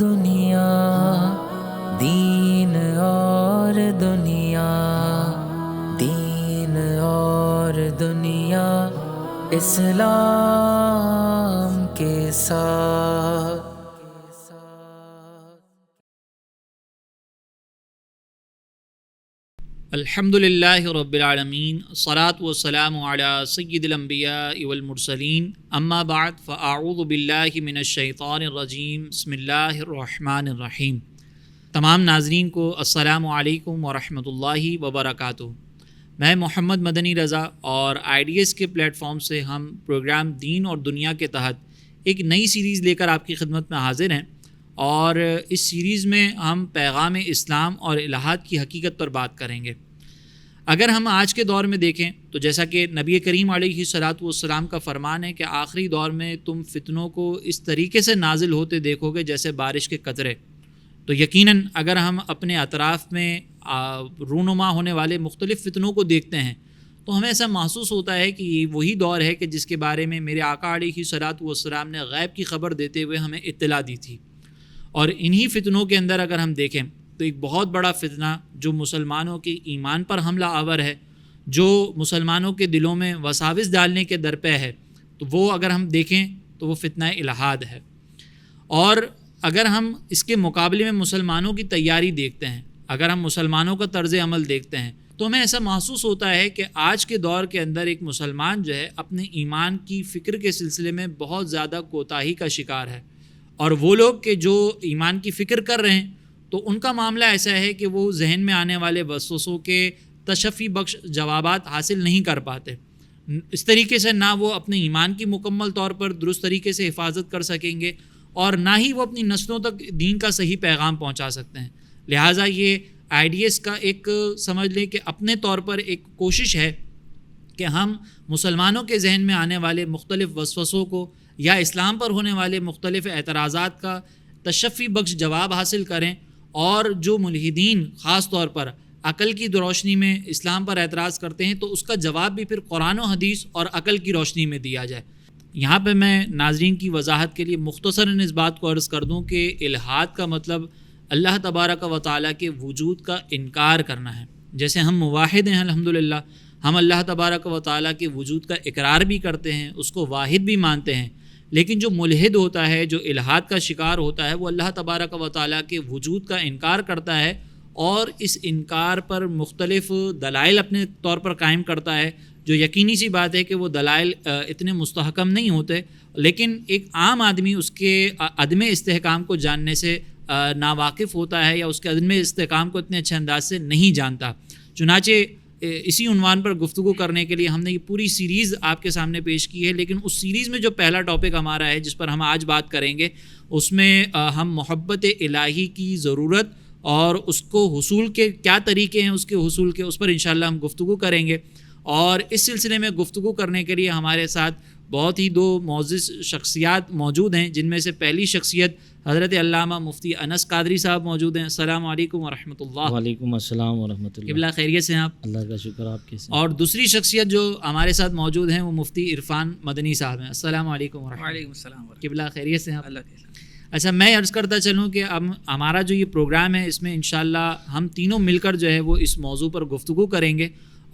دنیا، دین اور دنیا، دین اور دنیا اسلام کے ساتھ۔ الحمدللہ رب العالمین، الصلاۃ والسلام علی سید الانبیاء والمرسلین، اما بعد فاعوذ باللہ من الشیطان الرجیم، بسم اللہ الرحمن الرحیم۔ تمام ناظرین کو السلام علیکم ورحمۃ اللہ وبرکاتہ۔ میں محمد مدنی رضا اور IDS کے پلیٹ فارم سے ہم پروگرام دین اور دنیا کے تحت ایک نئی سیریز لے کر آپ کی خدمت میں حاضر ہیں، اور اس سیریز میں ہم پیغام اسلام اور الہاد کی حقیقت پر بات کریں گے۔ اگر ہم آج کے دور میں دیکھیں تو جیسا کہ نبی کریم علیہ الصلاۃ والسلام کا فرمان ہے کہ آخری دور میں تم فتنوں کو اس طریقے سے نازل ہوتے دیکھو گے جیسے بارش کے قطرے، تو یقیناً اگر ہم اپنے اطراف میں رونما ہونے والے مختلف فتنوں کو دیکھتے ہیں تو ہمیں ایسا محسوس ہوتا ہے کہ یہ وہی دور ہے کہ جس کے بارے میں میرے آقا علیہ الصلاۃ والسلام نے غیب کی خبر دیتے ہوئے ہمیں اطلاع دی تھی۔ اور انہی فتنوں کے اندر اگر ہم دیکھیں تو ایک بہت بڑا فتنہ جو مسلمانوں کے ایمان پر حملہ آور ہے، جو مسلمانوں کے دلوں میں وساوس ڈالنے کے درپے ہے، تو وہ اگر ہم دیکھیں تو وہ فتنہ الہاد ہے۔ اور اگر ہم اس کے مقابلے میں مسلمانوں کی تیاری دیکھتے ہیں، اگر ہم مسلمانوں کا طرز عمل دیکھتے ہیں، تو ہمیں ایسا محسوس ہوتا ہے کہ آج کے دور کے اندر ایک مسلمان جو ہے اپنے ایمان کی فکر کے سلسلے میں بہت زیادہ کوتاہی کا شکار ہے، اور وہ لوگ کہ جو ایمان کی فکر کر رہے ہیں تو ان کا معاملہ ایسا ہے کہ وہ ذہن میں آنے والے وسوسوں کے تشفی بخش جوابات حاصل نہیں کر پاتے، اس طریقے سے نہ وہ اپنے ایمان کی مکمل طور پر درست طریقے سے حفاظت کر سکیں گے، اور نہ ہی وہ اپنی نسلوں تک دین کا صحیح پیغام پہنچا سکتے ہیں۔ لہٰذا یہ IDS کا ایک سمجھ لیں کہ اپنے طور پر ایک کوشش ہے کہ ہم مسلمانوں کے ذہن میں آنے والے مختلف وسوسوں کو یا اسلام پر ہونے والے مختلف اعتراضات کا تشفی بخش جواب حاصل کریں، اور جو ملحدین خاص طور پر عقل کی روشنی میں اسلام پر اعتراض کرتے ہیں تو اس کا جواب بھی پھر قرآن و حدیث اور عقل کی روشنی میں دیا جائے۔ یہاں پہ میں ناظرین کی وضاحت کے لیے مختصراً اس بات کو عرض کر دوں کہ الہاد کا مطلب اللہ تبارک و تعالیٰ کے وجود کا انکار کرنا ہے۔ جیسے ہم موحد ہیں الحمدللہ، ہم اللہ تبارک و تعالیٰ کے وجود کا اقرار بھی کرتے ہیں، اس کو واحد بھی مانتے ہیں، لیکن جو ملحد ہوتا ہے، جو الہاد کا شکار ہوتا ہے، وہ اللہ تبارک و تعالیٰ کے وجود کا انکار کرتا ہے، اور اس انکار پر مختلف دلائل اپنے طور پر قائم کرتا ہے، جو یقینی سی بات ہے کہ وہ دلائل اتنے مستحکم نہیں ہوتے، لیکن ایک عام آدمی اس کے عدم استحکام کو جاننے سے ناواقف ہوتا ہے، یا اس کے عدم استحکام کو اتنے اچھے انداز سے نہیں جانتا۔ چنانچہ اسی عنوان پر گفتگو کرنے کے لیے ہم نے یہ پوری سیریز آپ کے سامنے پیش کی ہے، لیکن اس سیریز میں جو پہلا ٹاپک ہمارا ہے جس پر ہم آج بات کریں گے، اس میں ہم محبت الہی کی ضرورت اور اس کو حصول کے کیا طریقے ہیں، اس کے حصول کے، اس پر انشاءاللہ ہم گفتگو کریں گے۔ اور اس سلسلے میں گفتگو کرنے کے لیے ہمارے ساتھ بہت ہی دو معزز شخصیات موجود ہیں، جن میں سے پہلی شخصیت حضرت علامہ مفتی انس قادری صاحب موجود ہیں۔ السلام علیکم ورحمۃ اللہ۔ وعلیکم السلام ورحمۃ اللہ۔ قبلہ خیریت سے ہیں آپ؟ اللہ کا شکر، آپ کیسے ہیں؟ اور دوسری شخصیت جو ہمارے ساتھ موجود ہیں وہ مفتی عرفان مدنی صاحب ہیں۔ السلام علیکم ورحمۃ اللہ۔ وعلیکم السلام ورحمۃ قبلہ خیریت سے ہیں آپ؟ اللہ کے۔ اچھا، میں عرض کرتا چلوں کہ اب ہمارا جو یہ پروگرام ہے اس میں انشاءاللہ ہم تینوں مل کر جو ہے وہ اس موضوع پر گفتگو کریں گے،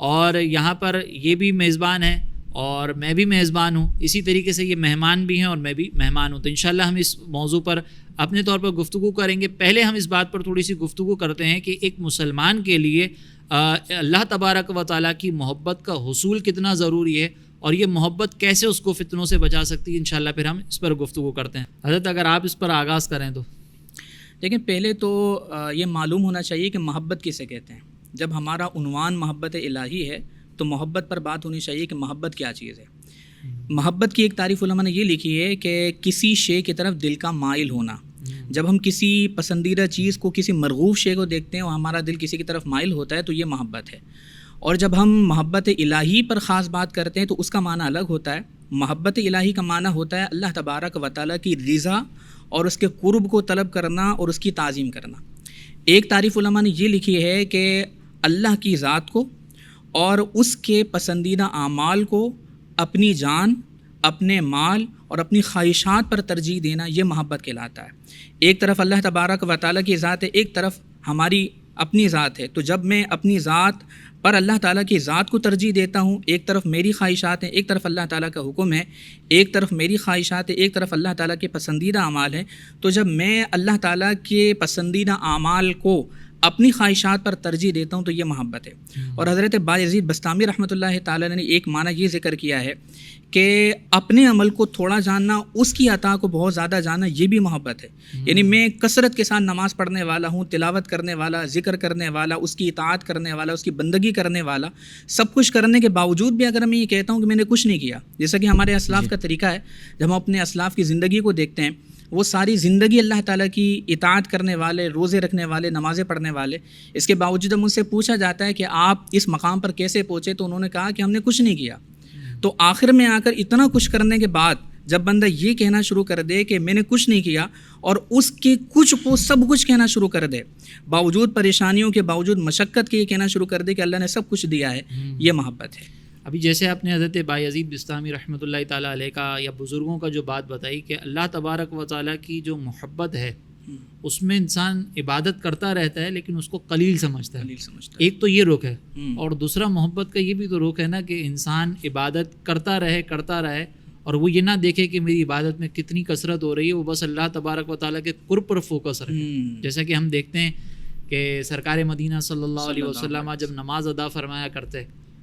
اور یہاں پر یہ بھی میزبان ہے اور میں بھی میزبان ہوں، اسی طریقے سے یہ مہمان بھی ہیں اور میں بھی مہمان ہوں، تو انشاءاللہ ہم اس موضوع پر اپنے طور پر گفتگو کریں گے۔ پہلے ہم اس بات پر تھوڑی سی گفتگو کرتے ہیں کہ ایک مسلمان کے لیے اللہ تبارک و تعالیٰ کی محبت کا حصول کتنا ضروری ہے، اور یہ محبت کیسے اس کو فتنوں سے بچا سکتی ہے، انشاءاللہ پھر ہم اس پر گفتگو کرتے ہیں۔ حضرت اگر آپ اس پر آغاز کریں تو۔ لیکن پہلے تو یہ معلوم ہونا چاہیے کہ محبت کسے کہتے ہیں۔ جب ہمارا عنوان محبت الہی ہے تو محبت پر بات ہونی چاہیے کہ محبت کیا چیز ہے۔ محبت کی ایک تعریف علماء نے یہ لکھی ہے کہ کسی شے کی طرف دل کا مائل ہونا۔ جب ہم کسی پسندیدہ چیز کو، کسی مرغوب شے کو دیکھتے ہیں اور ہمارا دل کسی کی طرف مائل ہوتا ہے تو یہ محبت ہے۔ اور جب ہم محبت الہی پر خاص بات کرتے ہیں تو اس کا معنی الگ ہوتا ہے۔ محبت الہی کا معنی ہوتا ہے اللہ تبارک و تعالیٰ کی رضا اور اس کے قرب کو طلب کرنا اور اس کی تعظیم کرنا۔ ایک تعریف علماء نے یہ لکھی ہے کہ اللہ کی ذات کو اور اس کے پسندیدہ اعمال کو اپنی جان، اپنے مال اور اپنی خواہشات پر ترجیح دینا، یہ محبت کہلاتا ہے۔ ایک طرف اللہ تبارک و تعالیٰ کی ذات ہے، ایک طرف ہماری اپنی ذات ہے، تو جب میں اپنی ذات پر اللہ تعالیٰ کی ذات کو ترجیح دیتا ہوں، ایک طرف میری خواہشات ہیں، ایک طرف اللہ تعالیٰ کا حکم ہے، ایک طرف میری خواہشات ہے، ایک طرف اللہ تعالیٰ کے پسندیدہ اعمال ہیں، تو جب میں اللہ تعالیٰ کے پسندیدہ اعمال کو اپنی خواہشات پر ترجیح دیتا ہوں تو یہ محبت ہے۔ اور حضرت بایزید بستامی رحمۃ اللہ تعالیٰ نے ایک معنی یہ ذکر کیا ہے کہ اپنے عمل کو تھوڑا جاننا، اس کی عطا کو بہت زیادہ جاننا، یہ بھی محبت ہے۔ یعنی میں کثرت کے ساتھ نماز پڑھنے والا ہوں، تلاوت کرنے والا، ذکر کرنے والا، اس کی اطاعت کرنے والا، اس کی بندگی کرنے والا، سب کچھ کرنے کے باوجود بھی اگر میں یہ کہتا ہوں کہ میں نے کچھ نہیں کیا، جیسا کہ ہمارے اسلاف کا طریقہ ہے، جب ہم اپنے اسلاف کی زندگی کو دیکھتے ہیں، وہ ساری زندگی اللہ تعالیٰ کی اطاعت کرنے والے، روزے رکھنے والے، نمازیں پڑھنے والے، اس کے باوجود جب ان سے پوچھا جاتا ہے کہ آپ اس مقام پر کیسے پہنچے، تو انہوں نے کہا کہ ہم نے کچھ نہیں کیا۔ تو آخر میں آ کر اتنا کچھ کرنے کے بعد جب بندہ یہ کہنا شروع کر دے کہ میں نے کچھ نہیں کیا، اور اس کے کچھ کو سب کچھ کہنا شروع کر دے، باوجود پریشانیوں کے، باوجود مشقت کے، یہ کہنا شروع کر دے کہ اللہ نے سب کچھ دیا ہے، یہ محبت ہے۔ ابھی جیسے آپ نے حضرت بایزید بستامی رحمۃ اللہ تعالیٰ علیہ کا یا بزرگوں کا جو بات بتائی کہ اللہ تبارک و تعالیٰ کی جو محبت ہے اس میں انسان عبادت کرتا رہتا ہے لیکن اس کو قلیل سمجھتا ہے، ایک تو یہ رخ ہے، اور دوسرا محبت کا یہ بھی تو رخ ہے نا کہ انسان عبادت کرتا رہے اور وہ یہ نہ دیکھے کہ میری عبادت میں کتنی کثرت ہو رہی ہے، وہ بس اللہ تبارک و تعالیٰ کے قرب پر فوکس رہے۔ جیسا کہ ہم دیکھتے ہیں کہ سرکار مدینہ صلی اللہ علیہ وسلم جب نماز ادا فرمایا کرتے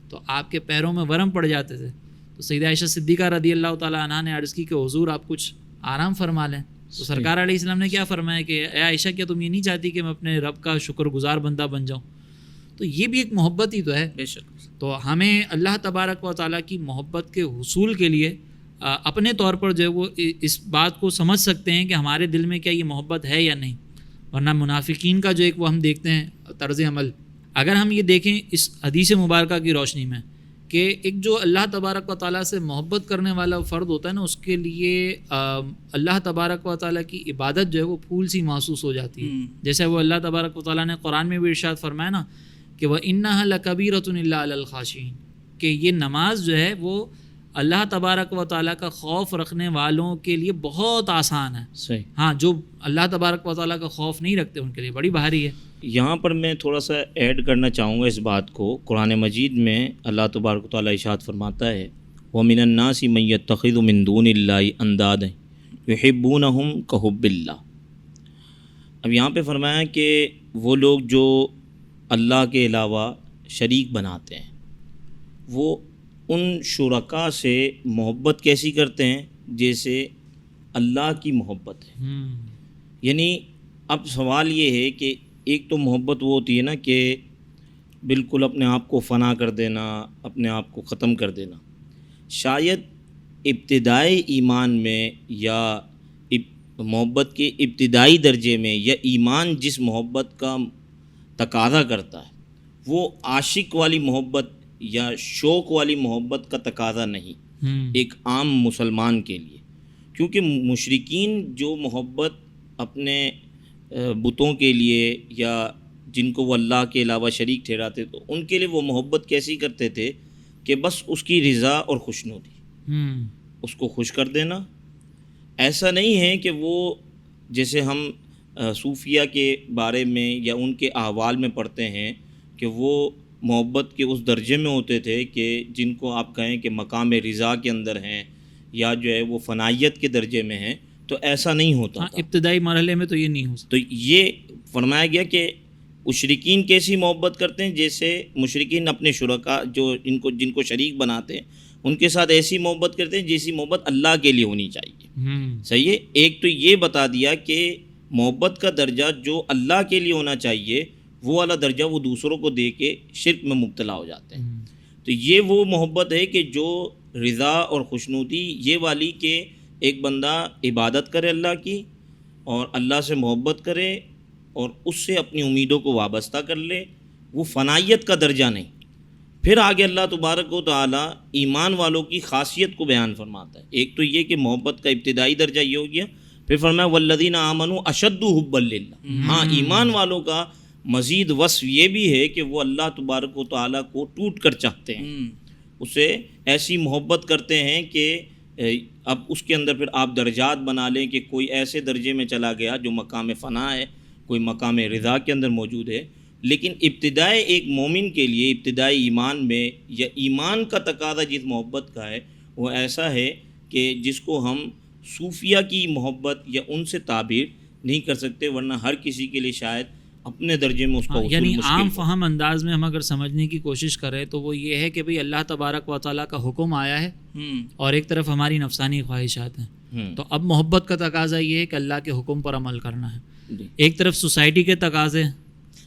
تو آپ کے پیروں میں ورم پڑ جاتے تھے، تو سیدہ عائشہ صدیقہ رضی اللہ تعالیٰ عنہا نے عرض کی کہ حضور آپ کچھ آرام فرما لیں، تو سرکار علیہ السلام نے کیا فرمایا کہ اے عائشہ کیا تم یہ نہیں چاہتی کہ میں اپنے رب کا شکر گزار بندہ بن جاؤں؟ تو یہ بھی ایک محبت ہی تو ہے۔ بے شک۔ تو ہمیں اللہ تبارک و تعالیٰ کی محبت کے حصول کے لیے اپنے طور پر جو ہے وہ اس بات کو سمجھ سکتے ہیں کہ ہمارے دل میں کیا یہ محبت ہے یا نہیں، ورنہ منافقین کا جو ایک وہ ہم دیکھتے ہیں طرز عمل، اگر ہم یہ دیکھیں اس حدیث مبارکہ کی روشنی میں کہ ایک جو اللہ تبارک و تعالیٰ سے محبت کرنے والا فرد ہوتا ہے نا، اس کے لیے اللہ تبارک و تعالیٰ کی عبادت جو ہے وہ پھول سی محسوس ہو جاتی ہے۔ جیسے وہ اللہ تبارک و تعالیٰ نے قرآن میں بھی ارشاد فرمایا نا کہ وَإِنَّهَا لَكَبِيرَةٌ إِلَّا عَلَى الْخَاشِعِينَ، کہ یہ نماز جو ہے وہ اللہ تبارک و تعالیٰ کا خوف رکھنے والوں کے لیے بہت آسان ہے، صحیح۔ ہاں جو اللہ تبارک و تعالیٰ کا خوف نہیں رکھتے ان کے لیے بڑی بھاری ہے۔ یہاں پر میں تھوڑا سا ایڈ کرنا چاہوں گا اس بات کو۔ قرآن مجید میں اللہ تبارک و تعالیٰ ارشاد فرماتا ہے وَمِنَ النَّاسِ مَن يَتَّخِذُ مِن دُونِ اللَّهِ أَندَادًا يُحِبُّونَهُمْ كَحُبِّ اللَّهِ۔ اب یہاں پہ فرمایا کہ وہ لوگ جو اللہ کے علاوہ شریک بناتے ہیں وہ ان شرکاء سے محبت کیسی کرتے ہیں جیسے اللہ کی محبت ہے۔ یعنی اب سوال یہ ہے کہ ایک تو محبت وہ ہوتی ہے نا کہ بالکل اپنے آپ کو فنا کر دینا، اپنے آپ کو ختم کر دینا۔ شاید ابتدائی ایمان میں یا محبت کے ابتدائی درجے میں یا ایمان جس محبت کا تقاضا کرتا ہے وہ عاشق والی محبت یا شوق والی محبت کا تقاضا نہیں ایک عام مسلمان کے لیے، کیونکہ مشرکین جو محبت اپنے بتوں کے لیے یا جن کو وہ اللہ کے علاوہ شریک ٹھہراتے تو ان کے لیے وہ محبت کیسی کرتے تھے کہ بس اس کی رضا اور خوشنودی، اس کو خوش کر دینا۔ ایسا نہیں ہے کہ وہ جیسے ہم صوفیہ کے بارے میں یا ان کے احوال میں پڑھتے ہیں کہ وہ محبت کے اس درجے میں ہوتے تھے کہ جن کو آپ کہیں کہ مقام رضا کے اندر ہیں یا جو ہے وہ فنائیت کے درجے میں ہیں، تو ایسا نہیں ہوتا تھا۔ ابتدائی مرحلے میں تو یہ نہیں ہو سکتا۔ تو یہ فرمایا گیا کہ مشرکین کیسی محبت کرتے ہیں جیسے مشرکین اپنے شرکاء جو جن کو شریک بناتے ہیں ان کے ساتھ ایسی محبت کرتے ہیں جیسی محبت اللہ کے لیے ہونی چاہیے۔ صحیح ہے، ایک تو یہ بتا دیا کہ محبت کا درجہ جو اللہ کے لیے ہونا چاہیے وہ والا درجہ وہ دوسروں کو دے کے شرک میں مبتلا ہو جاتے ہیں۔ تو یہ وہ محبت ہے کہ جو رضا اور خوشنودی یہ والی کہ ایک بندہ عبادت کرے اللہ کی اور اللہ سے محبت کرے اور اس سے اپنی امیدوں کو وابستہ کر لے، وہ فنائیت کا درجہ نہیں۔ پھر آگے اللہ تبارک و تعالیٰ ایمان والوں کی خاصیت کو بیان فرماتا ہے۔ ایک تو یہ کہ محبت کا ابتدائی درجہ یہ ہو گیا، پھر فرمایا والذین آمنوا اشد حبا للہ۔ ہاں، ایمان والوں کا مزید وصف یہ بھی ہے کہ وہ اللہ تبارک و تعالیٰ کو ٹوٹ کر چاہتے ہیں، اسے ایسی محبت کرتے ہیں کہ اب اس کے اندر پھر آپ درجات بنا لیں کہ کوئی ایسے درجے میں چلا گیا جو مقام فنا ہے، کوئی مقام رضا کے اندر موجود ہے، لیکن ابتدائے ایک مومن کے لیے ابتدائی ایمان میں یا ایمان کا تقاضا جس محبت کا ہے وہ ایسا ہے کہ جس کو ہم صوفیہ کی محبت یا ان سے تعبیر نہیں کر سکتے، ورنہ ہر کسی کے لیے شاید اپنے درجے میں اس کا حصول یعنی مشکل عام ہو۔ فہم انداز میں ہم اگر سمجھنے کی کوشش کریں تو وہ یہ ہے کہ بھئی اللہ تبارک و تعالیٰ کا حکم آیا ہے اور ایک طرف ہماری نفسانی خواہشات ہیں، تو اب محبت کا تقاضا یہ ہے کہ اللہ کے حکم پر عمل کرنا ہے۔ جی ایک طرف سوسائٹی کے تقاضے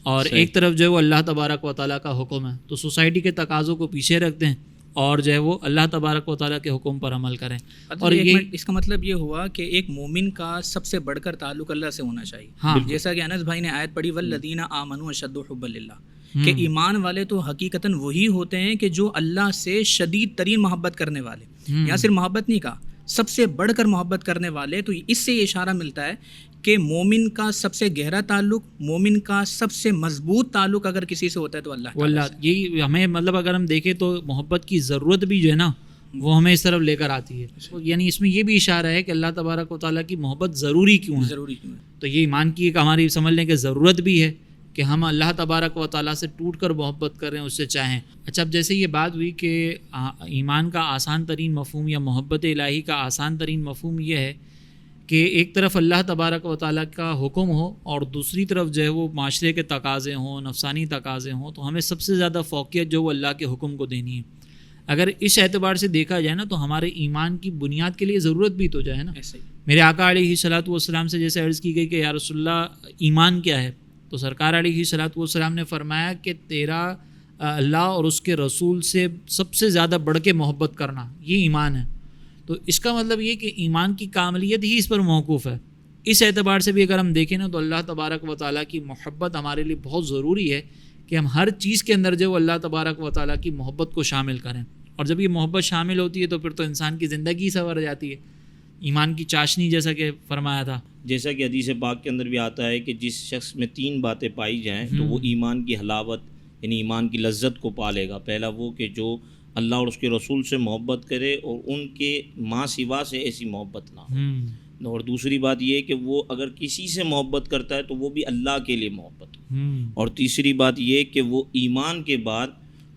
اور ایک طرف جو ہے وہ اللہ تبارک و تعالیٰ کا حکم ہے، تو سوسائٹی کے تقاضوں کو پیچھے رکھ دیں اور جو ہے وہ اللہ تبارک و تعالیٰ کے حکم پر عمل کریں۔ اور یہ اس کا مطلب یہ ہوا کہ ایک مومن کا سب سے بڑھ کر تعلق اللہ سے ہونا چاہیے، ہاں جیسا کہ انس بھائی نے آیت پڑھی والذین آمنوا اشد حبا للہ، کہ ایمان والے تو حقیقتاً وہی ہوتے ہیں کہ جو اللہ سے شدید ترین محبت کرنے والے، یہاں صرف محبت نہیں کہا، سب سے بڑھ کر محبت کرنے والے۔ تو اس سے یہ اشارہ ملتا ہے کہ مومن کا سب سے گہرا تعلق، مومن کا سب سے مضبوط تعلق اگر کسی سے ہوتا ہے تو اللہ تعالیٰ واللہ سے۔ یہی ہمیں مطلب اگر ہم دیکھیں تو محبت کی ضرورت بھی جو ہے نا وہ ہمیں اس طرف لے کر آتی ہے، یعنی اس میں یہ بھی اشارہ ہے کہ اللہ تبارک و تعالیٰ کی محبت ضروری کیوں ہے، ضروری کیوں ہے؟ تو یہ ایمان کی ایک ہماری سمجھ لیں کہ ضرورت بھی ہے کہ ہم اللہ تبارک و تعالیٰ سے ٹوٹ کر محبت کریں، اس سے چاہیں۔ اچھا، اب جیسے یہ بات ہوئی کہ ایمان کا آسان ترین مفہوم یا محبت الہی کا آسان ترین مفہوم یہ ہے کہ ایک طرف اللہ تبارک و تعالیٰ کا حکم ہو اور دوسری طرف جو ہے وہ معاشرے کے تقاضے ہوں، نفسانی تقاضے ہوں، تو ہمیں سب سے زیادہ فوقیت جو وہ اللہ کے حکم کو دینی ہے۔ اگر اس اعتبار سے دیکھا جائے نا تو ہمارے ایمان کی بنیاد کے لیے ضرورت بھی تو جائے نا۔ ایسا ہی میرے آقا علیہ الصلوۃ والسلام سے جیسے عرض کی گئی کہ یا رسول اللہ ایمان کیا ہے، تو سرکار علیہ الصلوۃ والسلام نے فرمایا کہ تیرا اللہ اور اس کے رسول سے سب سے زیادہ بڑھ کے محبت کرنا، یہ ایمان ہے۔ تو اس کا مطلب یہ کہ ایمان کی کاملیت ہی اس پر موقوف ہے۔ اس اعتبار سے بھی اگر ہم دیکھیں نا تو اللہ تبارک و تعالیٰ کی محبت ہمارے لیے بہت ضروری ہے کہ ہم ہر چیز کے اندر جو اللہ تبارک و تعالیٰ کی محبت کو شامل کریں، اور جب یہ محبت شامل ہوتی ہے تو پھر تو انسان کی زندگی سنور جاتی ہے۔ ایمان کی چاشنی جیسا کہ فرمایا تھا، جیسا کہ حدیث پاک کے اندر بھی آتا ہے کہ جس شخص میں 3 باتیں پائی جائیں تو وہ ایمان کی حلاوت یعنی ایمان کی لذت کو پا لے گا۔ پہلا وہ کہ جو اللہ اور اس کے رسول سے محبت کرے اور ان کے ماں سوا سے ایسی محبت نہ ہو، اور دوسری بات یہ کہ وہ اگر کسی سے محبت کرتا ہے تو وہ بھی اللہ کے لیے محبت ہو، اور تیسری بات یہ کہ وہ ایمان کے بعد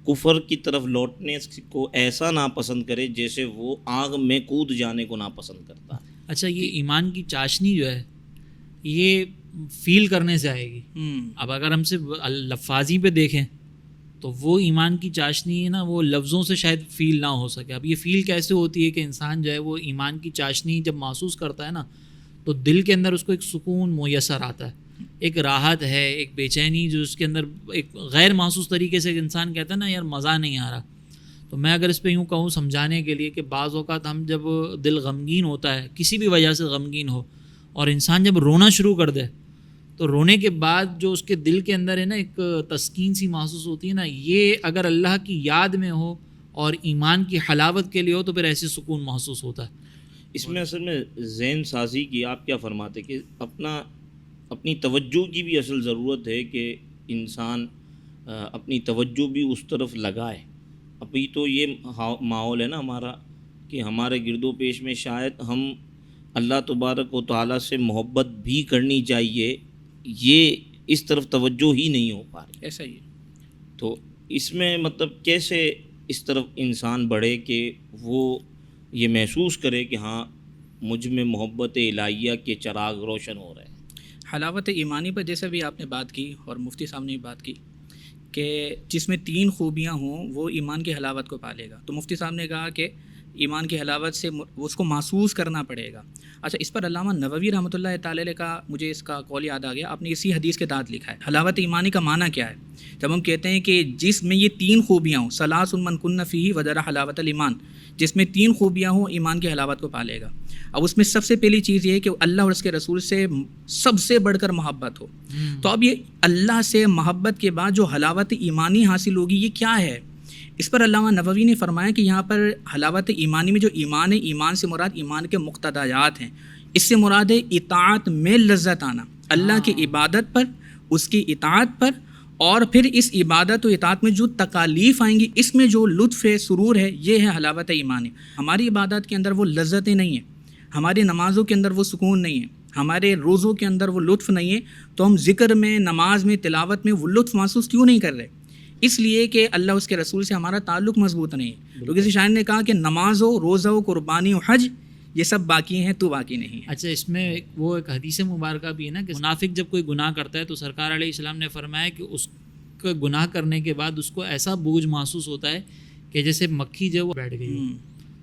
کفر کی طرف لوٹنے کو ایسا ناپسند کرے جیسے وہ آگ میں کود جانے کو ناپسند کرتا ہے۔ اچھا، یہ ایمان کی چاشنی جو ہے یہ فیل کرنے سے آئے گی۔ اب اگر ہم صرف لفاظی پہ دیکھیں تو وہ ایمان کی چاشنی ہے نا، وہ لفظوں سے شاید فیل نہ ہو سکے۔ اب یہ فیل کیسے ہوتی ہے کہ انسان جو ہے وہ ایمان کی چاشنی جب محسوس کرتا ہے نا تو دل کے اندر اس کو ایک سکون میسر آتا ہے، ایک راحت ہے، ایک بے چینی جو اس کے اندر ایک غیر محسوس طریقے سے انسان کہتا ہے نا یار مزہ نہیں آ رہا۔ تو میں اگر اس پہ یوں کہوں سمجھانے کے لیے کہ بعض اوقات ہم جب دل غمگین ہوتا ہے، کسی بھی وجہ سے غمگین ہو، اور انسان جب رونا شروع کر دے تو رونے کے بعد جو اس کے دل کے اندر ہے نا ایک تسکین سی محسوس ہوتی ہے نا، یہ اگر اللہ کی یاد میں ہو اور ایمان کی حلاوت کے لیے ہو تو پھر ایسے سکون محسوس ہوتا ہے۔ اس میں اصل میں ذہن سازی کی آپ کیا فرماتے کہ اپنی توجہ کی بھی اصل ضرورت ہے کہ انسان اپنی توجہ بھی اس طرف لگائے۔ ابھی تو یہ ماحول ہے نا ہمارا کہ ہمارے گرد و پیش میں شاید ہم اللہ تبارک و تعالیٰ سے محبت بھی کرنی چاہیے، یہ اس طرف توجہ ہی نہیں ہو پا رہی۔ ایسا ہی ہے۔ تو اس میں مطلب کیسے اس طرف انسان بڑھے کہ وہ یہ محسوس کرے کہ ہاں مجھ میں محبت الہیہ کے چراغ روشن ہو رہے ہیں۔ حلاوت ایمانی پر جیسے بھی آپ نے بات کی اور مفتی صاحب نے بھی بات کی کہ جس میں 3 خوبیاں ہوں وہ ایمان کی حلاوت کو پالے گا، تو مفتی صاحب نے کہا کہ ایمان کی حلاوت سے اس کو محسوس کرنا پڑے گا۔ اچھا، اس پر علامہ نووی رحمۃ اللہ تعالی علیہ کا مجھے اس کا قول یاد آ گیا، آپ نے اسی حدیث کے تحت لکھا ہے حلاوت ایمانی کا معنی کیا ہے۔ جب ہم کہتے ہیں کہ جس میں یہ 3 خوبیاں ہوں، ثلاث من کن فیہ وجد حلاوت الایمان، جس میں 3 خوبیاں ہوں ایمان کی حلاوت کو پالے گا۔ اب اس میں سب سے پہلی چیز یہ ہے کہ اللہ اور اس کے رسول سے سب سے بڑھ کر محبت ہو۔ تو اب یہ اللہ سے محبت کے بعد جو حلاوت ایمانی حاصل ہوگی یہ کیا ہے؟ اس پر علامہ نووی نے فرمایا کہ یہاں پر حلاوت ایمانی میں جو ایمان ہے، ایمان سے مراد ایمان کے مقتضیات ہیں، اس سے مراد ہے اطاعت میں لذت آنا، اللہ کی عبادت پر، اس کی اطاعت پر اور پھر اس عبادت و اطاعت میں جو تکالیف آئیں گی، اس میں جو لطف ہے، سرور ہے، یہ ہے حلاوت ایمان. ہماری عبادات کے اندر وہ لذتیں نہیں ہیں، ہماری نمازوں کے اندر وہ سکون نہیں ہے، ہمارے روزوں کے اندر وہ لطف نہیں ہے، تو ہم ذکر میں، نماز میں، تلاوت میں وہ لطف محسوس کیوں نہیں کر رہے؟ اس لیے کہ اللہ اس کے رسول سے ہمارا تعلق مضبوط نہیں ہے. تو کسی شاعر نے کہا کہ نماز و روزہ و قربانی و حج یہ سب باقی ہیں، تو باقی نہیں ہے. اچھا، اس میں وہ ایک حدیث مبارکہ بھی ہے نا کہ منافق جب کوئی گناہ کرتا ہے تو سرکار علیہ السلام نے فرمایا کہ اس کا گناہ کرنے کے بعد اس کو ایسا بوجھ محسوس ہوتا ہے کہ جیسے مکھی جو وہ بیٹھ گئی،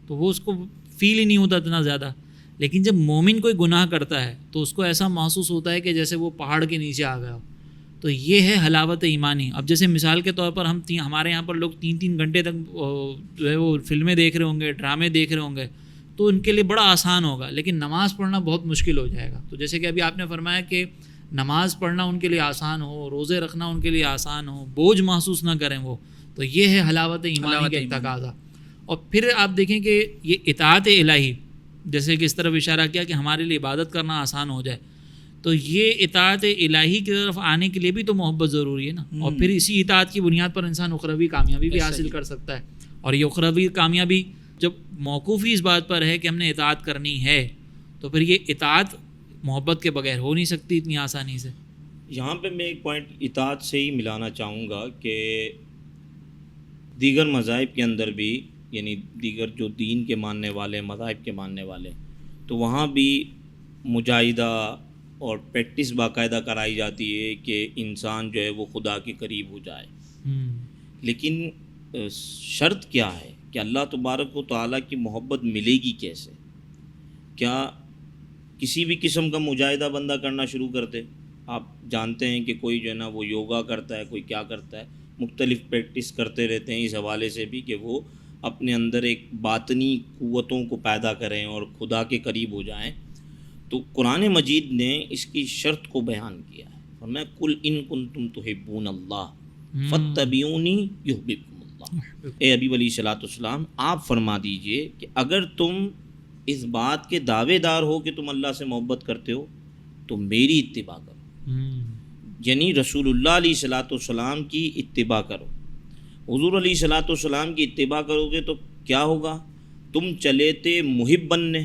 تو وہ اس کو فیل ہی نہیں ہوتا اتنا زیادہ. لیکن جب مومن کوئی گناہ کرتا ہے تو اس کو ایسا محسوس ہوتا ہے کہ جیسے وہ پہاڑ کے نیچے آ گیا ہو. تو یہ ہے حلاوت ایمانی. اب جیسے مثال کے طور پر ہمارے یہاں پر لوگ 3 گھنٹے تک جو ہے وہ فلمیں دیکھ رہے ہوں گے، ڈرامے دیکھ رہے ہوں گے، تو ان کے لیے بڑا آسان ہوگا، لیکن نماز پڑھنا بہت مشکل ہو جائے گا. تو جیسے کہ ابھی آپ نے فرمایا کہ نماز پڑھنا ان کے لیے آسان ہو، روزے رکھنا ان کے لیے آسان ہو، بوجھ محسوس نہ کریں وہ، تو یہ ہے حلاوت ایمانی کا ایک تقاضا. اور پھر آپ دیکھیں کہ یہ اطاعت الہی، جیسے کہ اس طرف اشارہ کیا کہ ہمارے لیے عبادت کرنا آسان ہو جائے، تو یہ اطاعت الہی کی طرف آنے کے لیے بھی تو محبت ضروری ہے نا. اور پھر اسی اطاعت کی بنیاد پر انسان اخروی کامیابی بھی حاصل کر سکتا ہے. اور یہ اخروی کامیابی جب موقوفی اس بات پر ہے کہ ہم نے اطاعت کرنی ہے، تو پھر یہ اطاعت محبت کے بغیر ہو نہیں سکتی اتنی آسانی سے. یہاں پہ میں ایک پوائنٹ اطاعت سے ہی ملانا چاہوں گا کہ دیگر مذاہب کے اندر بھی، یعنی دیگر جو دین کے ماننے والے، مذاہب کے ماننے والے، تو وہاں بھی مجاہدہ اور پریکٹس باقاعدہ کرائی جاتی ہے کہ انسان جو ہے وہ خدا کے قریب ہو جائے. لیکن شرط کیا ہے کہ اللہ تبارک و تعالیٰ کی محبت ملے گی کیسے؟ کیا کسی بھی قسم کا مجاہدہ بندہ کرنا شروع کر دے؟ آپ جانتے ہیں کہ کوئی جو ہے نا وہ یوگا کرتا ہے، کوئی کیا کرتا ہے، مختلف پریکٹس کرتے رہتے ہیں اس حوالے سے بھی کہ وہ اپنے اندر ایک باطنی قوتوں کو پیدا کریں اور خدا کے قریب ہو جائیں. تو قرآن مجید نے اس کی شرط کو بیان کیا ہے. فرمایا قل ان کنتم تحبون اللہ فاتبعونی یحببکم اللہ. اے حبیب علیہ الصلوۃ والسلام، آپ فرما دیجئے کہ اگر تم اس بات کے دعوے دار ہو کہ تم اللہ سے محبت کرتے ہو تو میری اتباع کرو. یعنی رسول اللہ علیہ الصلوۃ والسلام کی اتباع کرو. حضور علیہ الصلوۃ والسلام کی اتباع کرو گے تو کیا ہوگا؟ تم چلے تھے محب بننے،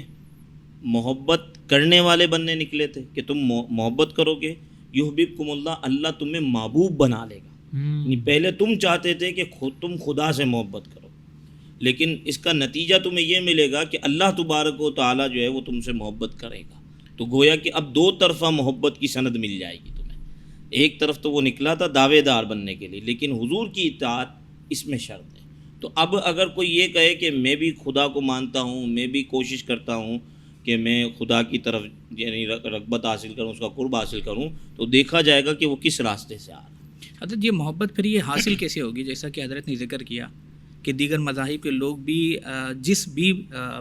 محبت کرنے والے بننے نکلے تھے کہ تم محبت کرو گے، یحببکم اللہ، اللہ تمہیں محبوب بنا لے گا. یعنی پہلے تم چاہتے تھے کہ تم خدا سے محبت کرو، لیکن اس کا نتیجہ تمہیں یہ ملے گا کہ اللہ تبارک و تعالیٰ جو ہے وہ تم سے محبت کرے گا. تو گویا کہ اب 2 طرفہ محبت کی سند مل جائے گی تمہیں. ایک طرف تو وہ نکلا تھا دعوے دار بننے کے لیے، لیکن حضور کی اطاعت اس میں شرط ہے. تو اب اگر کوئی یہ کہے کہ میں بھی خدا کو مانتا ہوں، میں بھی کوشش کرتا ہوں کہ میں خدا کی طرف یعنی رغبت حاصل کروں، اس کا قرب حاصل کروں، تو دیکھا جائے گا کہ وہ کس راستے سے آ رہا ہے. حضرت یہ محبت پھر یہ حاصل کیسے ہوگی؟ جیسا کہ حضرت نے ذکر کیا کہ دیگر مذاہب کے لوگ بھی جس بھی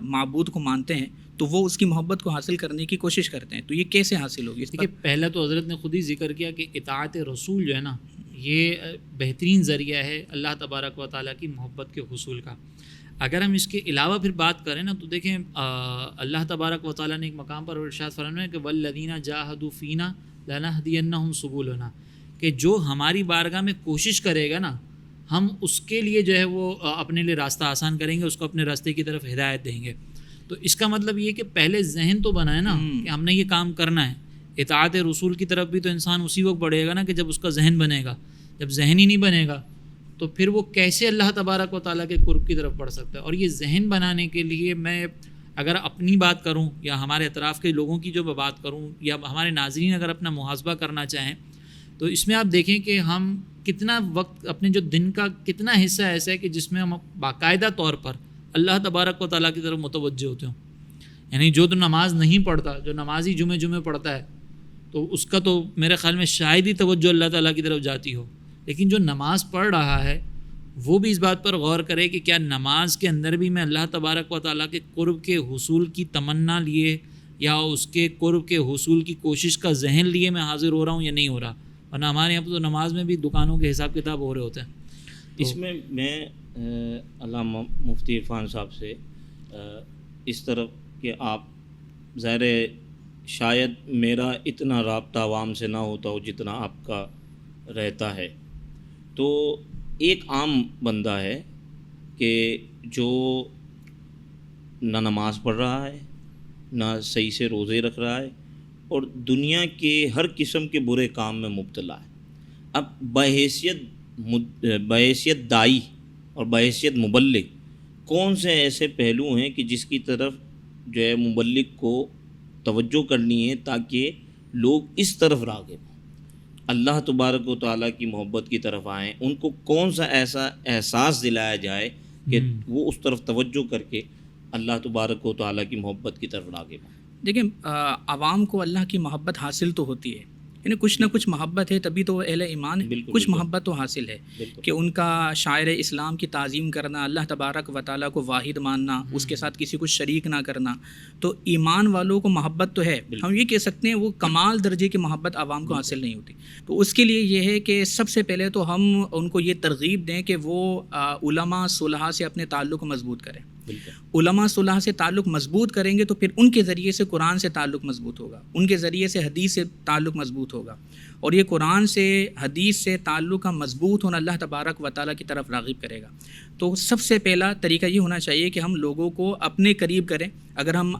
معبود کو مانتے ہیں تو وہ اس کی محبت کو حاصل کرنے کی کوشش کرتے ہیں. تو یہ کیسے حاصل ہوگی؟ دیکھیے، پہلا تو حضرت نے خود ہی ذکر کیا کہ اطاعت رسول جو ہے نا، یہ بہترین ذریعہ ہے اللہ تبارک و تعالیٰ کی محبت کے حصول کا. اگر ہم اس کے علاوہ پھر بات کریں نا تو دیکھیں اللہ تبارک و تعالیٰ نے ایک مقام پر ارشاد فرمایا کہ والذین جاہدوا فینا لنہدینہم سبلنا، کہ جو ہماری بارگاہ میں کوشش کرے گا نا، ہم اس کے لیے جو ہے وہ اپنے لیے راستہ آسان کریں گے، اس کو اپنے راستے کی طرف ہدایت دیں گے. تو اس کا مطلب یہ کہ پہلے ذہن تو بنائے نا کہ ہم نے یہ کام کرنا ہے. اطاعت رسول کی طرف بھی تو انسان اسی وقت بڑھے گا نا کہ جب اس کا ذہن بنے گا. جب ذہن ہی نہیں بنے گا تو پھر وہ کیسے اللہ تبارک و تعالیٰ کے قرب کی طرف بڑھ سکتا ہے. اور یہ ذہن بنانے کے لیے میں اگر اپنی بات کروں یا ہمارے اطراف کے لوگوں کی جو میں بات کروں یا ہمارے ناظرین اگر اپنا محاسبہ کرنا چاہیں تو اس میں آپ دیکھیں کہ ہم کتنا وقت اپنے جو دن کا کتنا حصہ ایسا ہے کہ جس میں ہم باقاعدہ طور پر اللہ تبارک و تعالیٰ کی طرف متوجہ ہوتے ہوں. یعنی جو تو نماز نہیں پڑھتا، جو نمازی جمعے پڑھتا ہے، تو اس کا تو میرے خیال میں شاید ہی توجہ اللہ تعالیٰ کی طرف جاتی ہو. لیکن جو نماز پڑھ رہا ہے وہ بھی اس بات پر غور کرے کہ کیا نماز کے اندر بھی میں اللہ تبارک و تعالیٰ کے قرب کے حصول کی تمنا لیے یا اس کے قرب کے حصول کی کوشش کا ذہن لیے میں حاضر ہو رہا ہوں یا نہیں ہو رہا. ورنہ ہمارے یہاں پہ تو نماز میں بھی دکانوں کے حساب کتاب ہو رہے ہوتے ہیں. اس میں علامہ مفتی عرفان صاحب سے اس طرف کہ آپ ظاہر شاید میرا اتنا رابطہ عوام سے نہ ہوتا ہو جتنا آپ کا رہتا ہے، تو ایک عام بندہ ہے کہ جو نہ نماز پڑھ رہا ہے، نہ صحیح سے روزے رکھ رہا ہے، اور دنیا کے ہر قسم کے برے کام میں مبتلا ہے۔ اب بحیثیت دائی اور بحیثیت مبلغ کون سے ایسے پہلو ہیں کہ جس کی طرف جو ہے مبلغ کو توجہ کرنی ہے تاکہ لوگ اس طرف راغب ہوں، اللہ تبارک و تعالیٰ کی محبت کی طرف آئیں؟ ان کو کون سا ایسا احساس دلایا جائے کہ وہ اس طرف توجہ کر کے اللہ تبارک و تعالیٰ کی محبت کی طرف راغب ہوں؟ دیکھیں عوام کو اللہ کی محبت حاصل تو ہوتی ہے، یعنی کچھ نہ کچھ محبت ہے، تبھی تو وہ اہل ایمان ہے۔ کچھ محبت تو حاصل ہے کہ ان کا شاعر اسلام کی تعظیم کرنا، اللہ تبارک و تعالیٰ کو واحد ماننا، اس کے ساتھ کسی کو شریک نہ کرنا، تو ایمان والوں کو محبت تو ہے۔ ہم یہ کہہ سکتے ہیں وہ کمال درجے کی محبت عوام کو حاصل نہیں ہوتی۔ تو اس کے لیے یہ ہے کہ سب سے پہلے تو ہم ان کو یہ ترغیب دیں کہ وہ علماء صلحاء سے اپنے تعلق کو مضبوط کریں۔ علماء صلحاء سے تعلق مضبوط کریں گے تو پھر ان کے ذریعے سے قرآن سے تعلق مضبوط ہوگا، ان کے ذریعے سے حدیث سے تعلق مضبوط ہوگا، اور یہ قرآن سے حدیث سے تعلق کا مضبوط ہونا اللہ تبارک و تعالیٰ کی طرف راغب کرے گا۔ تو سب سے پہلا طریقہ یہ ہونا چاہیے کہ ہم لوگوں کو اپنے قریب کریں۔ اگر ہم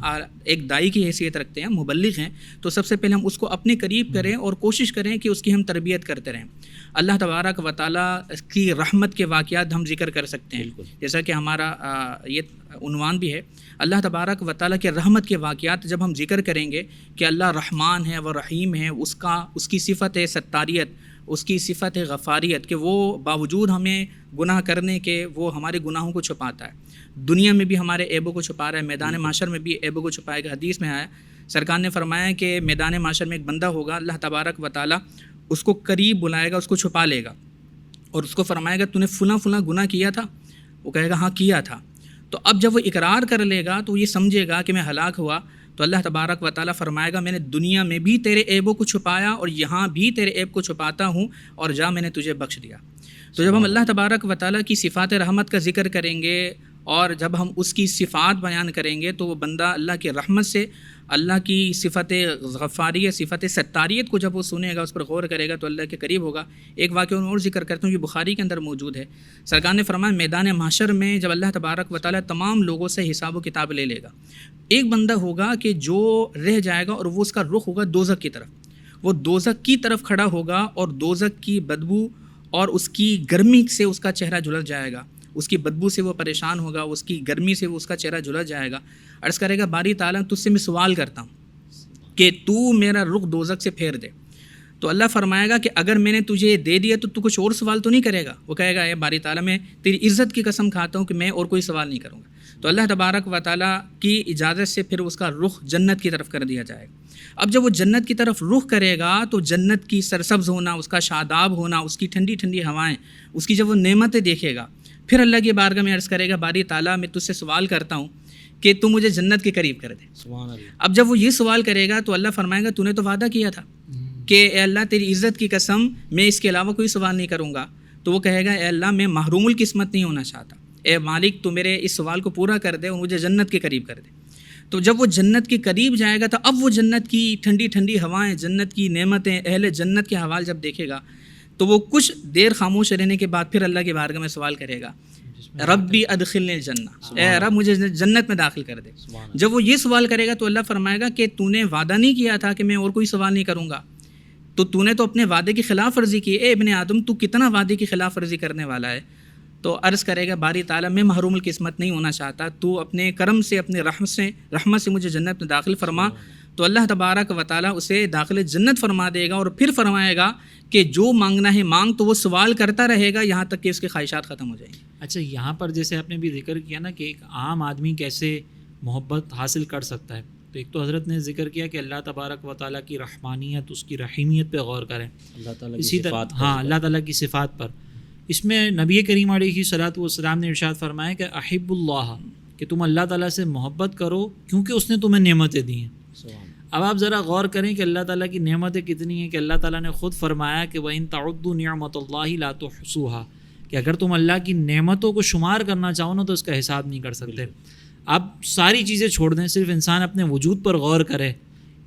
ایک دائی کی حیثیت رکھتے ہیں، مبلغ ہیں، تو سب سے پہلے ہم اس کو اپنے قریب کریں اور کوشش کریں کہ اس کی ہم تربیت کرتے رہیں۔ اللہ تبارک و تعالیٰ کی رحمت کے واقعات ہم ذکر کر سکتے ہیں، جیسا کہ ہمارا یہ عنوان بھی ہے، اللہ تبارک و تعالیٰ کے رحمت کے واقعات جب ہم ذکر کریں گے کہ اللہ رحمان ہے وہ رحیم ہے، اس کی صفت ہے ستاریت، اس کی صفت ہے غفاریت، کہ وہ باوجود ہمیں گناہ کرنے کے وہ ہمارے گناہوں کو چھپاتا ہے، دنیا میں بھی ہمارے عیبوں کو چھپا رہا ہے، میدان معاشر میں بھی عیبوں کو چھپائے گا۔ حدیث میں آیا، سرکار نے فرمایا کہ میدان معاشر میں ایک بندہ ہوگا، اللہ تبارک و تعالیٰ اس کو قریب بلائے گا، اس کو چھپا لے گا اور اس کو فرمائے گا تو نے فلاں فلاں گناہ کیا تھا؟ وہ کہے گا ہاں کیا تھا۔ تو اب جب وہ اقرار کر لے گا تو یہ سمجھے گا کہ میں ہلاک ہوا، تو اللہ تبارک و تعالیٰ فرمائے گا میں نے دنیا میں بھی تیرے عیبوں کو چھپایا اور یہاں بھی تیرے عیب کو چھپاتا ہوں، اور جا میں نے تجھے بخش دیا۔ تو جب ہم اللہ تبارک و تعالیٰ کی صفات رحمت کا ذکر کریں گے اور جب ہم اس کی صفات بیان کریں گے تو وہ بندہ اللہ کی رحمت سے، اللہ کی صفت غفاریت، صفت ستاریت کو جب وہ سنے گا، اس پر غور کرے گا تو اللہ کے قریب ہوگا۔ ایک واقعہ اور ذکر کرتا ہوں، یہ بخاری کے اندر موجود ہے۔ سرکار نے فرمایا میدان محشر میں جب اللہ تبارک و تعالیٰ تمام لوگوں سے حساب و کتاب لے لے گا، ایک بندہ ہوگا کہ جو رہ جائے گا اور وہ اس کا رخ ہوگا دوزخ کی طرف، وہ دوزخ کی طرف کھڑا ہوگا اور دوزخ کی بدبو اور اس کی گرمی سے اس کا چہرہ جھلس جائے گا، اس کی بدبو سے وہ پریشان ہوگا، اس کی گرمی سے وہ اس کا چہرہ جھلس جائے گا۔ عرض کرے گا باری تعالیٰ تجھ سے میں سوال کرتا ہوں کہ تو میرا رخ دوزخ سے پھیر دے۔ تو اللہ فرمائے گا کہ اگر میں نے تجھے دے دیا تو کچھ اور سوال تو نہیں کرے گا؟ وہ کہے گا اے باری تعالیٰ میں تیری عزت کی قسم کھاتا ہوں کہ میں اور کوئی سوال نہیں کروں گا۔ تو اللہ تبارک و تعالیٰ کی اجازت سے پھر اس کا رخ جنت کی طرف کر دیا جائے گا۔ اب جب وہ جنت کی طرف رخ کرے گا تو جنت کی سرسبز ہونا، اس کا شاداب ہونا، اس کی ٹھنڈی ٹھنڈی ہوائیں، اس کی جب وہ نعمتیں دیکھے گا، پھر اللہ کی بارگاہ میں عرض کرے گا باری تعالیٰ میں تجھ سے سوال کرتا ہوں کہ تو مجھے جنت کے قریب کر دے۔ سبحان اللہ۔ اب جب وہ یہ سوال کرے گا تو اللہ فرمائے گا تو نے تو وعدہ کیا تھا کہ اے اللہ تیری عزت کی قسم میں اس کے علاوہ کوئی سوال نہیں کروں گا۔ تو وہ کہے گا اے اللہ میں محروم القسمت نہیں ہونا چاہتا، اے مالک تو میرے اس سوال کو پورا کر دے اور مجھے جنت کے قریب کر دے۔ تو جب وہ جنت کے قریب جائے گا تو اب وہ جنت کی ٹھنڈی ٹھنڈی ہوائیں، جنت کی نعمتیں، اہل جنت کے حوال جب دیکھے گا تو وہ کچھ دیر خاموش رہنے کے بعد پھر اللہ کی بارگاہ میں سوال کرے گا ربی ادخلنی الجنہ، اے رب مجھے جنت میں داخل کر دے۔ جب وہ یہ سوال کرے گا تو اللہ فرمائے گا کہ تو نے وعدہ نہیں کیا تھا کہ میں اور کوئی سوال نہیں کروں گا، تو نے تو اپنے وعدے کی خلاف ورزی کی، اے ابن آدم تو کتنا وعدے کی خلاف ورزی کرنے والا ہے۔ تو عرض کرے گا باری تعالیٰ میں محروم القسمت نہیں ہونا چاہتا، تو اپنے کرم سے، اپنے رحمت سے مجھے جنت میں داخل فرما۔ تو اللہ تبارک و تعالیٰ اسے داخل جنت فرما دے گا اور پھر فرمائے گا کہ جو مانگنا ہے مانگ، تو وہ سوال کرتا رہے گا یہاں تک کہ اس کی خواہشات ختم ہو جائیں گی۔ اچھا، یہاں پر جیسے آپ نے بھی ذکر کیا نا کہ ایک عام آدمی کیسے محبت حاصل کر سکتا ہے، تو ایک تو حضرت نے ذکر کیا کہ اللہ تبارک و تعالیٰ کی رحمانیت، اس کی رحیمیت پہ غور کریں، اللہ تعالیٰ اسی طرح ہاں اللہ تعالیٰ کی صفات پر۔ اس میں نبی کریم علیہ الصلوۃ والسلام نے ارشاد فرمایا کہ احب اللہ، کہ تم اللہ تعالیٰ سے محبت کرو کیونکہ اس نے تمہیں نعمتیں دی ہیں۔ اب آپ ذرا غور کریں کہ اللہ تعالیٰ کی نعمتیں کتنی ہیں، کہ اللہ تعالیٰ نے خود فرمایا کہ وَإِن تَعُدُّوا نِعْمَتَ اللَّهِ لَا تُحْصُوهَا، کہ اگر تم اللہ کی نعمتوں کو شمار کرنا چاہو نا تو اس کا حساب نہیں کر سکتے۔ اب ساری چیزیں چھوڑ دیں، صرف انسان اپنے وجود پر غور کرے۔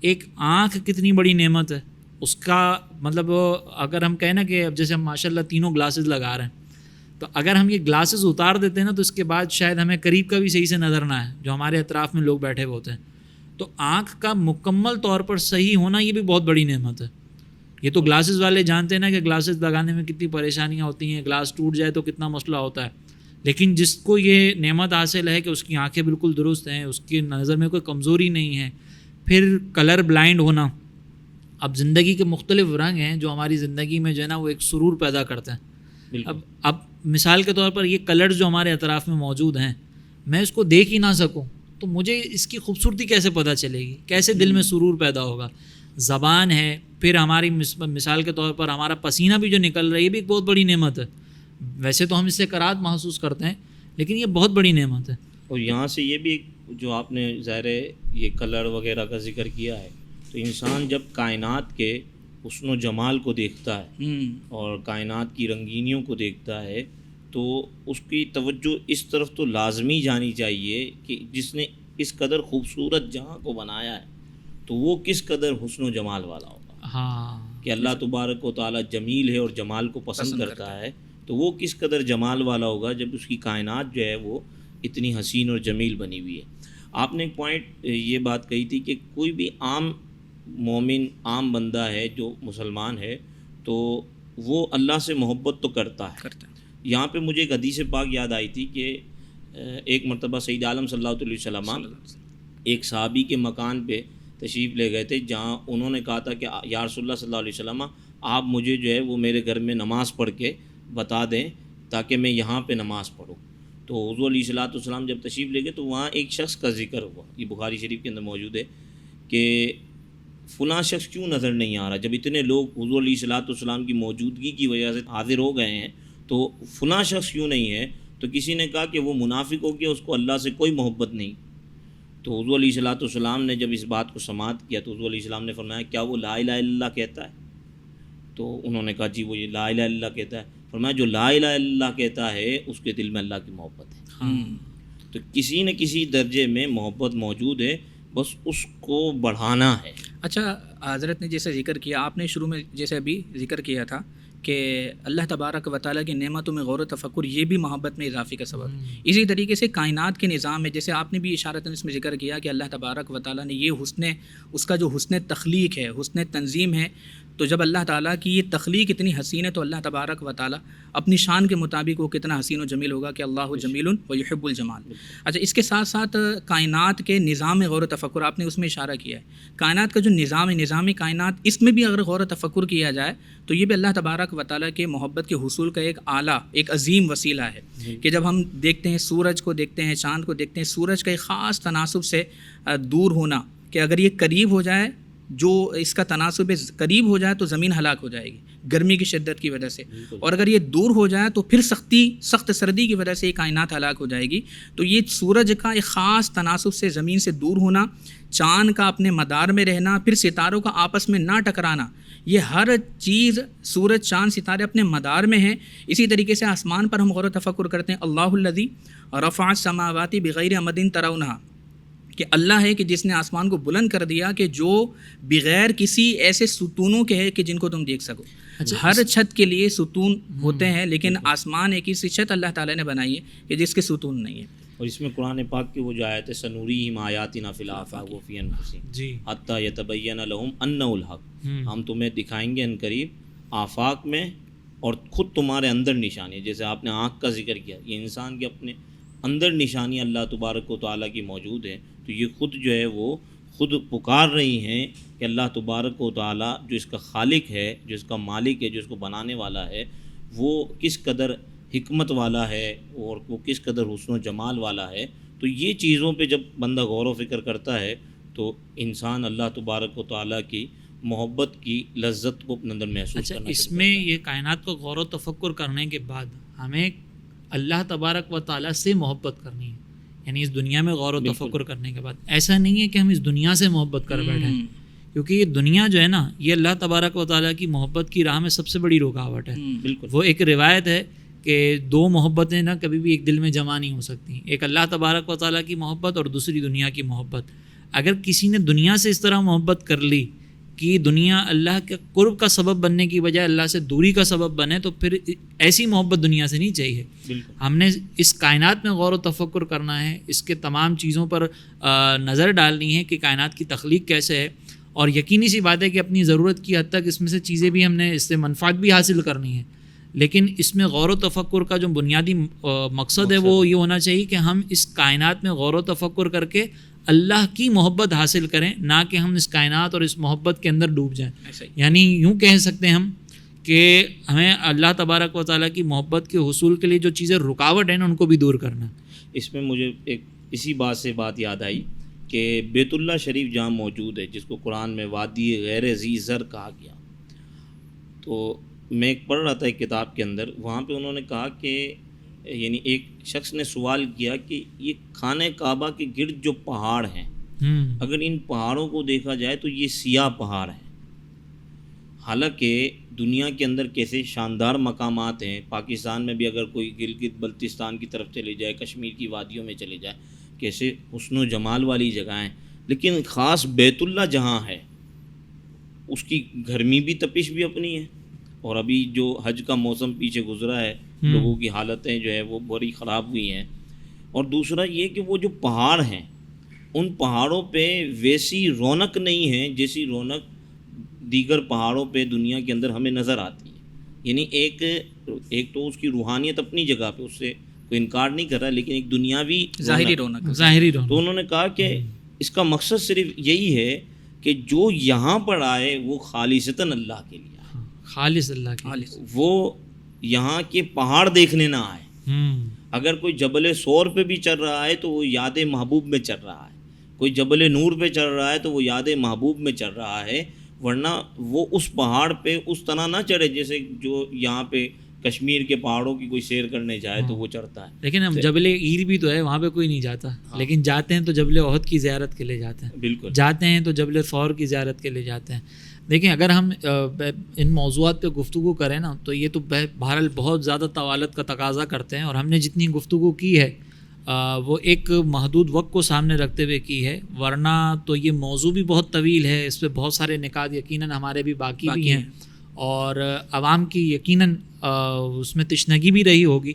ایک آنکھ کتنی بڑی نعمت ہے، اس کا مطلب اگر ہم کہیں نا کہ اب جیسے ہم ماشاء اللہ تینوں گلاسز لگا رہے ہیں، تو اگر ہم یہ گلاسز اتار دیتے ہیں نا تو اس کے بعد شاید ہمیں قریب کا بھی صحیح سے نظر نہ آئے جو ہمارے اطراف میں لوگ بیٹھے ہوئے ہوتے ہیں. تو آنکھ کا مکمل طور پر صحیح ہونا یہ بھی بہت بڑی نعمت ہے. یہ تو گلاسز والے جانتے ہیں نا کہ گلاسز لگانے میں کتنی پریشانیاں ہوتی ہیں، گلاس ٹوٹ جائے تو کتنا مسئلہ ہوتا ہے. لیکن جس کو یہ نعمت حاصل ہے کہ اس کی آنکھیں بالکل درست ہیں، اس کی نظر میں کوئی کمزوری نہیں ہے، پھر کلر بلائنڈ ہونا. اب زندگی کے مختلف رنگ ہیں جو ہماری زندگی میں جو ہے نا وہ ایک سرور پیدا کرتے ہیں. اب مثال کے طور پر یہ کلرز جو ہمارے اطراف میں موجود ہیں، میں اس کو دیکھ ہی نہ سکوں تو مجھے اس کی خوبصورتی کیسے پتہ چلے گی، کیسے دل میں سرور پیدا ہوگا. زبان ہے، پھر ہماری مثال کے طور پر ہمارا پسینہ بھی جو نکل رہا ہے یہ بھی ایک بہت بڑی نعمت ہے. ویسے تو ہم اس سے کرات محسوس کرتے ہیں لیکن یہ بہت بڑی نعمت ہے. اور یہاں سے یہ بھی جو آپ نے ظاہر یہ کلر وغیرہ کا ذکر کیا ہے، تو انسان جب کائنات کے حسن و جمال کو دیکھتا ہے اور کائنات کی رنگینیوں کو دیکھتا ہے تو اس کی توجہ اس طرف تو لازمی جانی چاہیے کہ جس نے اس قدر خوبصورت جہاں کو بنایا ہے تو وہ کس قدر حسن و جمال والا ہوگا. ہاں، کہ اللہ تبارک و تعالیٰ جمیل ہے اور جمال کو پسند کرتا ہے تو وہ کس قدر جمال والا ہوگا جب اس کی کائنات جو ہے وہ اتنی حسین اور جمیل بنی ہوئی ہے. آپ نے ایک پوائنٹ یہ بات کہی تھی کہ کوئی بھی عام مومن، عام بندہ ہے جو مسلمان ہے تو وہ اللہ سے محبت تو کرتا ہے. یہاں پہ مجھے ایک حدیث پاک یاد آئی تھی کہ ایک مرتبہ سید عالم صلی اللہ علیہ وسلم ایک صحابی کے مکان پہ تشریف لے گئے تھے جہاں انہوں نے کہا تھا کہ یا رسول اللہ صلی اللہ علیہ وسلم آپ مجھے جو ہے وہ میرے گھر میں نماز پڑھ کے بتا دیں تاکہ میں یہاں پہ نماز پڑھوں. تو حضور علیہ الصلوۃ والسلام جب تشریف لے گئے تو وہاں ایک شخص کا ذکر ہوا، یہ بخاری شریف کے اندر موجود ہے کہ فلاں شخص کیوں نظر نہیں آ رہا، جب اتنے لوگ حضور علیہ الصلوۃ والسلام کی موجودگی کی وجہ سے حاضر ہو گئے ہیں تو فلاں شخص کیوں نہیں ہے. تو کسی نے کہا کہ وہ منافق ہو گیا، اس کو اللہ سے کوئی محبت نہیں. تو حضور علیہ الصلوۃ والسلام نے جب اس بات کو سماعت کیا تو حضور علیہ السلام نے فرمایا کیا وہ لا الہ الا اللہ کہتا ہے؟ تو انہوں نے کہا جی وہ یہ لا الہ الا اللہ کہتا ہے. فرمایا جو لا الہ الا اللہ کہتا ہے اس کے دل میں اللہ کی محبت ہے. تو کسی نہ کسی درجے میں محبت موجود ہے، بس اس کو بڑھانا ہے. اچھا، حضرت نے جیسے ذکر کیا، آپ نے شروع میں جیسے ابھی ذکر کیا تھا کہ اللہ تبارک و تعالیٰ کی نعمتوں میں غور و تفکر یہ بھی محبت میں اضافے کا سبب ہے. اسی طریقے سے کائنات کے نظام میں جیسے آپ نے بھی اشارتاً اس میں ذکر کیا کہ اللہ تبارک و تعالیٰ نے یہ اس کا جو حسن تخلیق ہے، حسن تنظیم ہے، تو جب اللہ تعالیٰ کی یہ تخلیق اتنی حسین ہے تو اللہ تبارک و تعالیٰ اپنی شان کے مطابق وہ کتنا حسین و جمیل ہوگا کہ اللہ جمیل و یحب الجمال. اچھا، اس کے ساتھ ساتھ کائنات کے نظام میں غور و تفکر آپ نے اس میں اشارہ کیا ہے. کائنات کا جو نظام ہے، نظام کائنات، اس میں بھی اگر غور و تفکر کیا جائے تو یہ بھی اللہ تبارک و تعالیٰ کے محبت کے حصول کا ایک اعلیٰ، ایک عظیم وسیلہ ہے. کہ جب ہم دیکھتے ہیں سورج کو، دیکھتے ہیں چاند کو، دیکھتے ہیں سورج کا ایک خاص تناسب سے دور ہونا، کہ اگر یہ قریب ہو جائے، جو اس کا تناسب قریب ہو جائے تو زمین ہلاک ہو جائے گی گرمی کی شدت کی وجہ سے، اور اگر یہ دور ہو جائے تو پھر سخت سردی کی وجہ سے یہ کائنات ہلاک ہو جائے گی. تو یہ سورج کا ایک خاص تناسب سے زمین سے دور ہونا، چاند کا اپنے مدار میں رہنا، پھر ستاروں کا آپس میں نہ ٹکرانا، یہ ہر چیز، سورج، چاند، ستارے اپنے مدار میں ہیں. اسی طریقے سے آسمان پر ہم غور و تفکر کرتے ہیں، اللہ الذی رفع السماوات بغیر عمد ترونہا، کہ اللہ ہے کہ جس نے آسمان کو بلند کر دیا کہ جو بغیر کسی ایسے ستونوں کے ہے کہ جن کو تم دیکھ سکو. ہر چھت کے لیے ستون ہوتے ہیں لیکن آسمان ایک ایسی چھت اللہ تعالیٰ نے بنائی ہے کہ جس کے ستون نہیں ہے. اور اس میں قرآن پاک کی وہ جو آیت ہے سنوریہم آیاتنا فی الآفاق وفی انفسہم حتی یتبین لہم انہ الحق، ہم تمہیں دکھائیں گے ان قریب آفاق میں اور خود تمہارے اندر نشانی. جیسے آپ نے آنکھ کا ذکر کیا، یہ انسان کے اپنے اندر نشانی اللہ تبارک و تعالیٰ کی موجود ہے. تو یہ خود جو ہے وہ خود پکار رہی ہیں کہ اللہ تبارک و تعالیٰ جو اس کا خالق ہے، جو اس کا مالک ہے، جو اس کو بنانے والا ہے، وہ کس قدر حکمت والا ہے اور وہ کس قدر حسن و جمال والا ہے. تو یہ چیزوں پہ جب بندہ غور و فکر کرتا ہے تو انسان اللہ تبارک و تعالیٰ کی محبت کی لذت کو اپنے اندر محسوس کرنا. اس میں یہ کائنات کو غور و تفکر کرنے کے بعد ہمیں اللہ تبارک و تعالیٰ سے محبت کرنی ہے. یعنی اس دنیا میں غور و تفکر کرنے کے بعد ایسا نہیں ہے کہ ہم اس دنیا سے محبت کر بیٹھیں، کیونکہ یہ دنیا جو ہے نا یہ اللہ تبارک و تعالیٰ کی محبت کی راہ میں سب سے بڑی رکاوٹ ہے. بالکل، وہ ایک روایت ہے کہ دو محبتیں نا کبھی بھی ایک دل میں جمع نہیں ہو سکتی، ایک اللہ تبارک و تعالیٰ کی محبت اور دوسری دنیا کی محبت. اگر کسی نے دنیا سے اس طرح محبت کر لی کہ دنیا اللہ کے قرب کا سبب بننے کی بجائے اللہ سے دوری کا سبب بنے تو پھر ایسی محبت دنیا سے نہیں چاہیے. ہم نے اس کائنات میں غور و تفکر کرنا ہے, اس کے تمام چیزوں پر نظر ڈالنی ہے کہ کائنات کی تخلیق کیسے ہے, اور یقینی سی بات ہے کہ اپنی ضرورت کی حد تک اس میں سے چیزیں بھی ہم نے اس سے منفعت بھی حاصل کرنی ہے, لیکن اس میں غور و تفکر کا جو بنیادی مقصد ہے وہ یہ ہونا چاہیے کہ ہم اس کائنات میں غور و تفکر کر کے اللہ کی محبت حاصل کریں, نہ کہ ہم اس کائنات اور اس محبت کے اندر ڈوب جائیں. یعنی یوں کہہ سکتے ہیں ہم کہ ہمیں اللہ تبارک و تعالیٰ کی محبت کے حصول کے لیے جو چیزیں رکاوٹ ہیں نا ان کو بھی دور کرنا. اس میں مجھے ایک اسی بات سے بات یاد آئی کہ بیت اللہ شریف جہاں موجود ہے, جس کو قرآن میں وادی غیر ذی زر کہا گیا, تو میں ایک پڑھ رہا تھا ایک کتاب کے اندر, وہاں پہ انہوں نے کہا کہ یعنی ایک شخص نے سوال کیا کہ یہ خانہ کعبہ کے گرد جو پہاڑ ہیں, اگر ان پہاڑوں کو دیکھا جائے تو یہ سیاہ پہاڑ ہیں, حالانکہ دنیا کے اندر کیسے شاندار مقامات ہیں. پاکستان میں بھی اگر کوئی گلگت بلتستان کی طرف چلے جائے, کشمیر کی وادیوں میں چلے جائے, کیسے حسن و جمال والی جگہیں, لیکن خاص بیت اللہ جہاں ہے اس کی گرمی بھی تپش بھی اپنی ہے. اور ابھی جو حج کا موسم پیچھے گزرا ہے, لوگوں کی حالتیں جو ہے وہ بڑی خراب ہوئی ہیں. اور دوسرا یہ کہ وہ جو پہاڑ ہیں ان پہاڑوں پہ ویسی رونق نہیں ہے جیسی رونق دیگر پہاڑوں پہ دنیا کے اندر ہمیں نظر آتی ہے. یعنی ایک تو اس کی روحانیت اپنی جگہ پہ, اس سے کوئی انکار نہیں کر رہا, لیکن ایک دنیاوی ظاہری رونق. تو انہوں نے کہا کہ اس کا مقصد صرف یہی ہے کہ جو یہاں پر آئے وہ خالصتاً اللہ کے لیے آئے, خالص اللہ کے, وہ یہاں کے پہاڑ دیکھنے نہ آئے. اگر کوئی جبل سور پہ بھی چڑھ رہا ہے تو وہ یاد محبوب میں چڑھ رہا ہے, کوئی جبل نور پہ چڑھ رہا ہے تو وہ یاد محبوب میں چڑھ رہا ہے, ورنہ وہ اس پہاڑ پہ اس طرح نہ چڑھے جیسے جو یہاں پہ کشمیر کے پہاڑوں کی کوئی سیر کرنے جائے تو وہ چڑھتا ہے. لیکن ہم جبل عیر بھی تو ہے, وہاں پہ کوئی نہیں جاتا, لیکن جاتے ہیں تو جبل احد کی زیارت کے لیے جاتے ہیں, بالکل جاتے ہیں تو جبل ثور کی زیارت کے لیے جاتے ہیں. دیکھیں اگر ہم ان موضوعات پہ گفتگو کریں نا تو یہ تو بہرحال بہت زیادہ طوالت کا تقاضا کرتے ہیں, اور ہم نے جتنی گفتگو کی ہے وہ ایک محدود وقت کو سامنے رکھتے ہوئے کی ہے, ورنہ تو یہ موضوع بھی بہت طویل ہے, اس پہ بہت سارے نکات یقیناً ہمارے بھی باقی بھی ہیں, اور عوام کی یقیناً اس میں تشنگی بھی رہی ہوگی.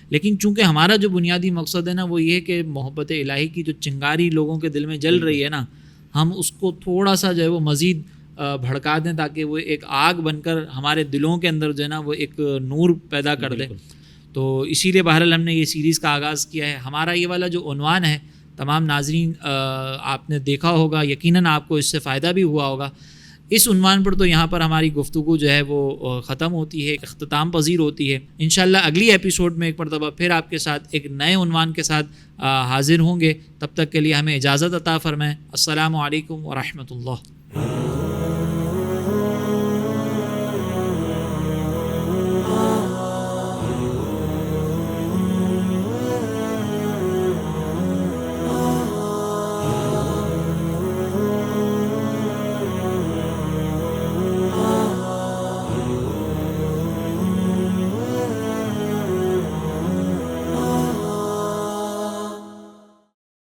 لیکن چونکہ ہمارا جو بنیادی مقصد ہے نا وہ یہ ہے کہ محبت الہی کی جو چنگاری لوگوں کے دل میں جل رہی ہے نا, ہم اس کو تھوڑا سا جو ہے وہ مزید بھڑکا دیں تاکہ وہ ایک آگ بن کر ہمارے دلوں کے اندر جو ہے نا وہ ایک نور پیدا کر دے. تو اسی لیے بہرحال ہم نے یہ سیریز کا آغاز کیا ہے. ہمارا یہ والا جو عنوان ہے, تمام ناظرین آپ نے دیکھا ہوگا, یقیناً آپ کو اس سے فائدہ بھی ہوا ہوگا. اس عنوان پر تو یہاں پر ہماری گفتگو جو ہے وہ ختم ہوتی ہے, اختتام پذیر ہوتی ہے. انشاءاللہ اگلی ایپیسوڈ میں ایک مرتبہ پھر آپ کے ساتھ ایک نئے عنوان کے ساتھ حاضر ہوں گے. تب تک کے لیے ہمیں اجازت عطا فرمائیں. السلام علیکم ورحمۃ اللہ.